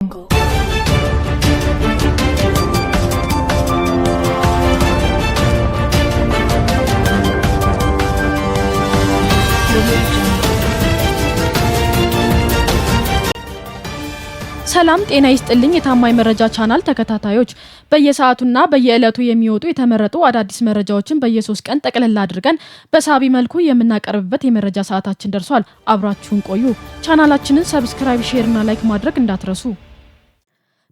Jungle. ሰላም ጤና ይስጥልኝ የታማኝ መረጃ ቻናል ተከታታዮች በየሰዓቱና በየዕለቱ የሚወጡ የተመረጡ አዳዲስ መረጃዎችን በየ3 ቀን ጠቅለል አድርገን በሳቢ መልኩ የምናቀርብበት የመረጃ ሰዓታችን ደርሷል። አብራችሁን ቆዩ። ቻናላችንን ሰብስክራይብ፣ ሼር እና ላይክ ማድረግ እንዳትረሱ።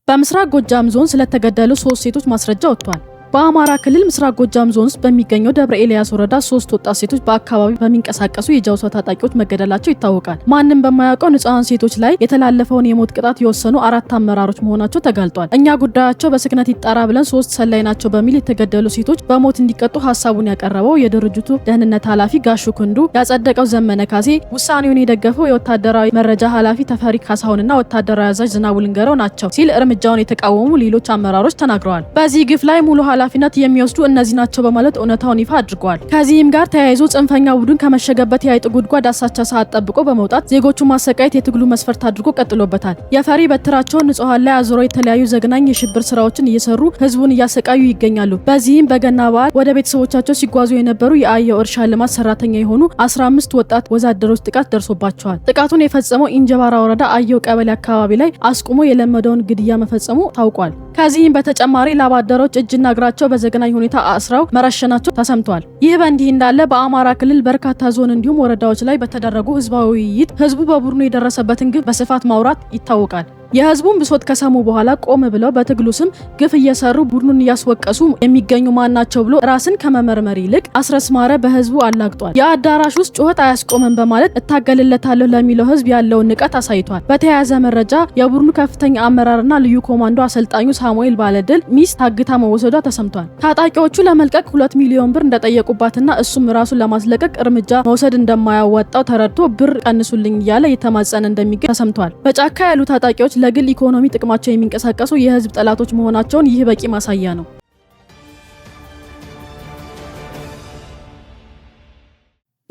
በምስራቅ ጎጃም ዞን ስለተገደሉ 3 ሴቶች ማስረጃ ወጥቷል። በአማራ ክልል ምስራቅ ጎጃም ዞን ውስጥ በሚገኘው ደብረ ኤልያስ ወረዳ 3 ወጣት ሴቶች በአካባቢው በሚንቀሳቀሱ የጃውሳ ታጣቂዎች መገደላቸው ይታወቃል። ማንም በማያውቀው ንጹሃን ሴቶች ላይ የተላለፈውን የሞት ቅጣት የወሰኑ 4 አመራሮች መሆናቸው ተጋልጧል። እኛ ጉዳያቸው በስክነት ይጣራ ብለን 3 ሰላይ ናቸው በሚል የተገደሉ ሴቶች በሞት እንዲቀጡ ሀሳቡን ያቀረበው የድርጅቱ ደህንነት ኃላፊ ጋሹ ክንዱ፣ ያጸደቀው ዘመነ ካሴ፣ ውሳኔውን የደገፈው የወታደራዊ መረጃ ኃላፊ ተፈሪ ካሳሁንና ወታደራዊ አዛዥ ዝናቡ ልንገረው ናቸው ሲል እርምጃውን የተቃወሙ ሌሎች አመራሮች ተናግረዋል። በዚህ ግፍ ላይ ሙሉ ኃላፊነት የሚወስዱ እነዚህ ናቸው በማለት እውነታውን ይፋ አድርገዋል። ከዚህም ጋር ተያይዞ ጽንፈኛ ቡድን ከመሸገበት የአይጥ ጉድጓድ አሳቻ ሰዓት ጠብቆ በመውጣት ዜጎቹን ማሰቃየት የትግሉ መስፈርት አድርጎ ቀጥሎበታል። የፈሪ በትራቸውን ንጹሃን ላይ አዙረው የተለያዩ ዘግናኝ የሽብር ስራዎችን እየሰሩ ህዝቡን እያሰቃዩ ይገኛሉ። በዚህም በገና በዓል ወደ ቤተሰቦቻቸው ሲጓዙ የነበሩ የአየው እርሻ ልማት ሰራተኛ የሆኑ 15 ወጣት ወዛደሮች ጥቃት ደርሶባቸዋል። ጥቃቱን የፈጸመው ኢንጀባራ ወረዳ አየው ቀበሌ አካባቢ ላይ አስቁሞ የለመደውን ግድያ መፈጸሙ ታውቋል። ከዚህም በተጨማሪ ላባደሮች እጅና እግራቸው በዘገናኝ ሁኔታ አስረው መረሸናቸው ተሰምቷል። ይህ በእንዲህ እንዳለ በአማራ ክልል በርካታ ዞን እንዲሁም ወረዳዎች ላይ በተደረጉ ህዝባዊ ውይይት ህዝቡ በቡድኑ የደረሰበትን ግፍ በስፋት ማውራት ይታወቃል። የህዝቡን ብሶት ከሰሙ በኋላ ቆም ብለው በትግሉ ስም ግፍ እየሰሩ ቡድኑን እያስወቀሱ የሚገኙ ማናቸው ብሎ ራስን ከመመርመር ይልቅ አስረስ ማረ በህዝቡ አላግጧል። የአዳራሽ ውስጥ ጩኸት አያስቆምም በማለት እታገልለታለሁ ለሚለው ህዝብ ያለውን ንቀት አሳይቷል። በተያያዘ መረጃ የቡድኑ ከፍተኛ አመራርና ልዩ ኮማንዶ አሰልጣኙ ሳሙኤል ባለድል ሚስት ታግታ መወሰዷ ተሰምቷል። ታጣቂዎቹ ለመልቀቅ 2 ሚሊዮን ብር እንደጠየቁባትና እሱም ራሱን ለማስለቀቅ እርምጃ መውሰድ እንደማያዋጣው ተረድቶ ብር ቀንሱልኝ እያለ እየተማጸነ እንደሚገኝ ተሰምቷል። በጫካ ያሉ ታጣቂዎች ለግል ኢኮኖሚ ጥቅማቸው የሚንቀሳቀሱ የህዝብ ጠላቶች መሆናቸውን ይህ በቂ ማሳያ ነው።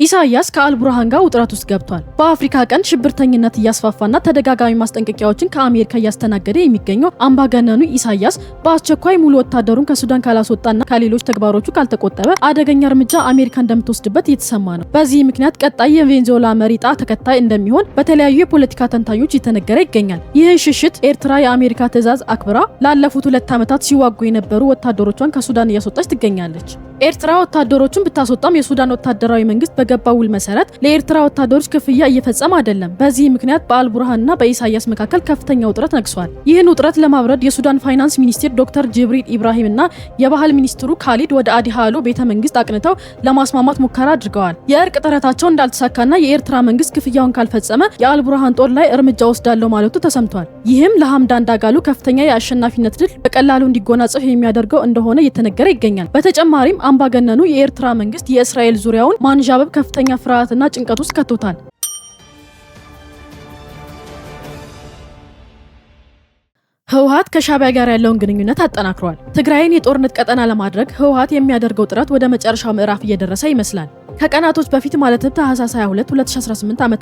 ኢሳያስ ከአልቡርሃን ጋር ውጥረት ውስጥ ገብቷል። በአፍሪካ ቀንድ ሽብርተኝነት እያስፋፋና ተደጋጋሚ ማስጠንቀቂያዎችን ከአሜሪካ እያስተናገደ የሚገኘው አምባገነኑ ኢሳያስ በአስቸኳይ ሙሉ ወታደሩን ከሱዳን ካላስወጣና ከሌሎች ተግባሮቹ ካልተቆጠበ አደገኛ እርምጃ አሜሪካ እንደምትወስድበት እየተሰማ ነው። በዚህ ምክንያት ቀጣይ የቬንዙዌላ መሪ ዕጣ ተከታይ እንደሚሆን በተለያዩ የፖለቲካ ተንታኞች እየተነገረ ይገኛል። ይህን ሽሽት ኤርትራ የአሜሪካ ትዕዛዝ አክብራ ላለፉት 2 ዓመታት ሲዋጉ የነበሩ ወታደሮቿን ከሱዳን እያስወጣች ትገኛለች። ኤርትራ ወታደሮቹን ብታስወጣም የሱዳን ወታደራዊ መንግስት በገባው ውል መሰረት ለኤርትራ ወታደሮች ክፍያ እየፈጸመ አይደለም። በዚህ ምክንያት በአልቡርሃንና በኢሳያስ መካከል ከፍተኛ ውጥረት ነግሷል። ይህን ውጥረት ለማብረድ የሱዳን ፋይናንስ ሚኒስትር ዶክተር ጅብሪል ኢብራሂምና የባህል ሚኒስትሩ ካሊድ ወደ አዲሃሎ ቤተ መንግስት አቅንተው ለማስማማት ሙከራ አድርገዋል። የእርቅ ጥረታቸው እንዳልተሳካና የኤርትራ መንግስት ክፍያውን ካልፈጸመ የአልቡርሃን ጦር ላይ እርምጃ ወስዳለሁ ማለቱ ተሰምቷል። ይህም ለሐምዳን ዳጋሎ ከፍተኛ የአሸናፊነት ድል በቀላሉ እንዲጎናጸፍ የሚያደርገው እንደሆነ እየተነገረ ይገኛል። በተጨማሪም አምባገነኑ የኤርትራ መንግስት የእስራኤል ዙሪያውን ማንዣበብ ከፍተኛ ፍርሃትና ጭንቀት ውስጥ ከቶታል። ህወሓት ከሻዕቢያ ጋር ያለውን ግንኙነት አጠናክሯል። ትግራይን የጦርነት ቀጠና ለማድረግ ህወሓት የሚያደርገው ጥረት ወደ መጨረሻው ምዕራፍ እየደረሰ ይመስላል። ከቀናቶች በፊት ማለትም ታህሳስ 22 2018 ዓ.ም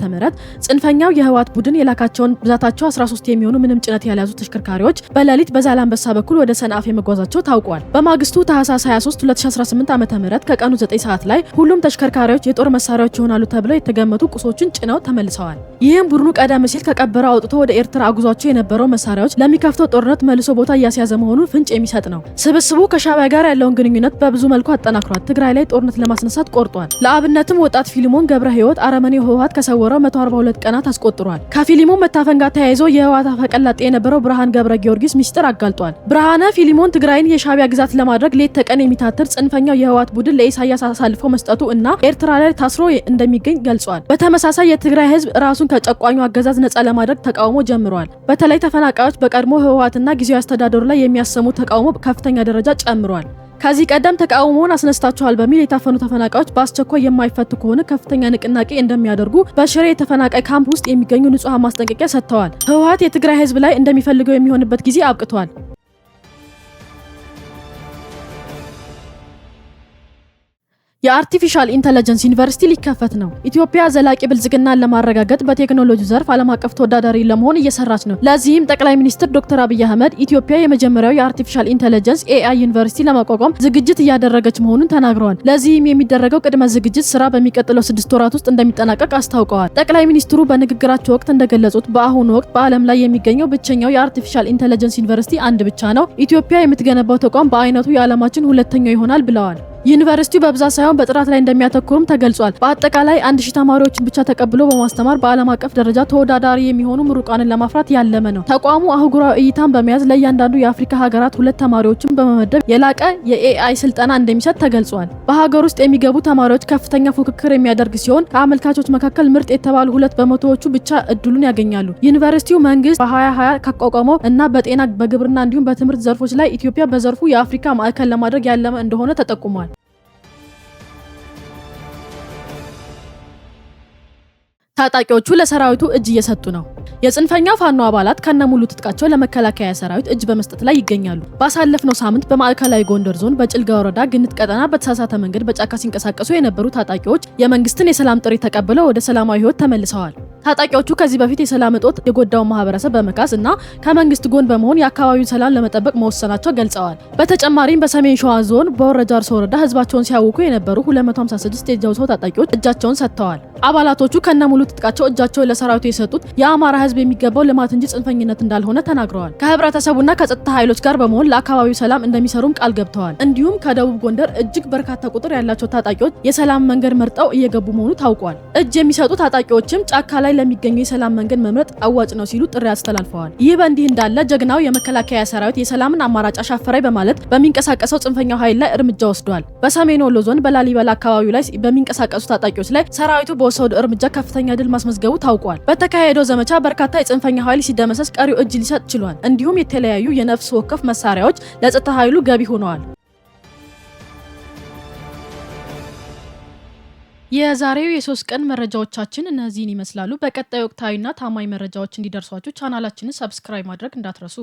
ጽንፈኛው የህወሓት ቡድን የላካቸውን ብዛታቸው 13 የሚሆኑ ምንም ጭነት ያልያዙ ተሽከርካሪዎች በሌሊት በዛላምበሳ በኩል ወደ ሰንአፌ መጓዛቸው ታውቋል። በማግስቱ ታህሳስ 23 2018 ዓ.ም ከቀኑ 9 ሰዓት ላይ ሁሉም ተሽከርካሪዎች የጦር መሳሪያዎች ይሆናሉ ተብለው የተገመቱ ቁሶችን ጭነው ተመልሰዋል። ይህም ቡድኑ ቀደም ሲል ከቀበረው አውጥቶ ወደ ኤርትራ አጉዟቸው የነበረው መሳሪያዎች ለሚከፍተው ጦርነት መልሶ ቦታ እያስያዘ መሆኑን ፍንጭ የሚሰጥ ነው። ስብስቡ ከሻዕቢያ ጋር ያለውን ግንኙነት በብዙ መልኩ አጠናክሯል። ትግራይ ላይ ጦርነት ለማስነሳት ቆርጧል። ለአብነትም ወጣት ፊሊሞን ገብረ ህይወት አረመኔው ህወሓት ከሰወረው 142 ቀናት አስቆጥሯል። ከፊሊሞን መታፈን ጋር ተያይዞ የህወሓት አፈቀላጤ የነበረው ብርሃን ገብረ ጊዮርጊስ ሚስጥር አጋልጧል። ብርሃነ ፊሊሞን ትግራይን የሻዕቢያ ግዛት ለማድረግ ሌት ተቀን የሚታትር ጽንፈኛው የህወሓት ቡድን ለኢሳያስ አሳልፎ መስጠቱ እና ኤርትራ ላይ ታስሮ እንደሚገኝ ገልጿል። በተመሳሳይ የትግራይ ህዝብ ራሱን ከጨቋኙ አገዛዝ ነጻ ለማድረግ ተቃውሞ ጀምሯል። በተለይ ተፈናቃዮች በቀድሞ ህወሓትና ጊዜያዊ አስተዳደሩ ላይ የሚያሰሙት ተቃውሞ ከፍተኛ ደረጃ ጨምሯል። ከዚህ ቀደም ተቃውሞውን አስነስታቸዋል በሚል የታፈኑ ተፈናቃዮች በአስቸኳይ የማይፈቱ ከሆነ ከፍተኛ ንቅናቄ እንደሚያደርጉ በሽሬ የተፈናቃይ ካምፕ ውስጥ የሚገኙ ንጹሃን ማስጠንቀቂያ ሰጥተዋል። ህወሓት የትግራይ ህዝብ ላይ እንደሚፈልገው የሚሆንበት ጊዜ አብቅቷል። የአርቲፊሻል ኢንተለጀንስ ዩኒቨርሲቲ ሊከፈት ነው። ኢትዮጵያ ዘላቂ ብልጽግናን ለማረጋገጥ በቴክኖሎጂ ዘርፍ ዓለም አቀፍ ተወዳዳሪ ለመሆን እየሰራች ነው። ለዚህም ጠቅላይ ሚኒስትር ዶክተር አብይ አህመድ ኢትዮጵያ የመጀመሪያው የአርቲፊሻል ኢንተለጀንስ ኤአይ ዩኒቨርሲቲ ለማቋቋም ዝግጅት እያደረገች መሆኑን ተናግረዋል። ለዚህም የሚደረገው ቅድመ ዝግጅት ስራ በሚቀጥለው 6 ወራት ውስጥ እንደሚጠናቀቅ አስታውቀዋል። ጠቅላይ ሚኒስትሩ በንግግራቸው ወቅት እንደገለጹት በአሁኑ ወቅት በዓለም ላይ የሚገኘው ብቸኛው የአርቲፊሻል ኢንተለጀንስ ዩኒቨርሲቲ አንድ ብቻ ነው። ኢትዮጵያ የምትገነባው ተቋም በአይነቱ የዓለማችን ሁለተኛው ይሆናል ብለዋል። ዩኒቨርሲቲው በብዛት ሳይሆን በጥራት ላይ እንደሚያተኩሩም ተገልጿል። በአጠቃላይ 1000 ተማሪዎችን ብቻ ተቀብሎ በማስተማር በዓለም አቀፍ ደረጃ ተወዳዳሪ የሚሆኑ ምሩቃንን ለማፍራት ያለመ ነው። ተቋሙ አህጉራዊ እይታን በመያዝ ለእያንዳንዱ የአፍሪካ ሀገራት 2 ተማሪዎችን በመመደብ የላቀ የኤአይ ስልጠና እንደሚሰጥ ተገልጿል። በሀገር ውስጥ የሚገቡ ተማሪዎች ከፍተኛ ፉክክር የሚያደርግ ሲሆን ከአመልካቾች መካከል ምርጥ የተባሉ 2% ብቻ እድሉን ያገኛሉ። ዩኒቨርሲቲው መንግስት በ2020 ካቋቋመው እና በጤና በግብርና እንዲሁም በትምህርት ዘርፎች ላይ ኢትዮጵያ በዘርፉ የአፍሪካ ማዕከል ለማድረግ ያለመ እንደሆነ ተጠቁሟል። ታጣቂዎቹ ለሰራዊቱ እጅ እየሰጡ ነው። የጽንፈኛው ፋኖ አባላት ከነሙሉ ትጥቃቸው ለመከላከያ ሰራዊት እጅ በመስጠት ላይ ይገኛሉ። ባሳለፍነው ሳምንት በማዕከላዊ ጎንደር ዞን በጭልጋ ወረዳ ግንት ቀጠና በተሳሳተ መንገድ በጫካ ሲንቀሳቀሱ የነበሩ ታጣቂዎች የመንግስትን የሰላም ጥሪ ተቀብለው ወደ ሰላማዊ ህይወት ተመልሰዋል። ታጣቂዎቹ ከዚህ በፊት የሰላም እጦት የጎዳውን ማህበረሰብ በመካስ እና ከመንግስት ጎን በመሆን የአካባቢውን ሰላም ለመጠበቅ መወሰናቸው ገልጸዋል። በተጨማሪም በሰሜን ሸዋ ዞን በወረጃ አርሶ ወረዳ ህዝባቸውን ሲያውኩ የነበሩ 256 የጃውሳው ታጣቂዎች እጃቸውን ሰጥተዋል። አባላቶቹ ከነሙሉ ትጥቃቸው እጃቸውን ለሰራዊቱ የሰጡት የአማራ ህዝብ የሚገባው ልማት እንጂ ጽንፈኝነት እንዳልሆነ ተናግረዋል። ከህብረተሰቡና ከጸጥታ ኃይሎች ጋር በመሆን ለአካባቢው ሰላም እንደሚሰሩም ቃል ገብተዋል። እንዲሁም ከደቡብ ጎንደር እጅግ በርካታ ቁጥር ያላቸው ታጣቂዎች የሰላም መንገድ መርጠው እየገቡ መሆኑ ታውቋል። እጅ የሚሰጡ ታጣቂዎችም ጫካ ላይ ለሚገኘው የሰላም መንገድ መምረጥ አዋጭ ነው ሲሉ ጥሪ አስተላልፈዋል። ይህ በእንዲህ እንዳለ ጀግናው የመከላከያ ሰራዊት የሰላምን አማራጭ አሻፈረኝ በማለት በሚንቀሳቀሰው ጽንፈኛው ኃይል ላይ እርምጃ ወስዷል። በሰሜን ወሎ ዞን በላሊበላ አካባቢ ላይ በሚንቀሳቀሱ ታጣቂዎች ላይ ሰራዊቱ በወሰደው እርምጃ ከፍተኛ ድል ማስመዝገቡ ታውቋል። በተካሄደው ዘመቻ በርካታ የጽንፈኛ ኃይል ሲደመሰስ ቀሪው እጅ ሊሰጥ ችሏል። እንዲሁም የተለያዩ የነፍስ ወከፍ መሳሪያዎች ለጸጥታ ኃይሉ ገቢ ሆነዋል። የዛሬው የ3 ቀን መረጃዎቻችን እነዚህን ይመስላሉ። በቀጣይ ወቅታዊና ታማኝ መረጃዎች እንዲደርሷችሁ ቻናላችንን ሰብስክራይብ ማድረግ እንዳትረሱ።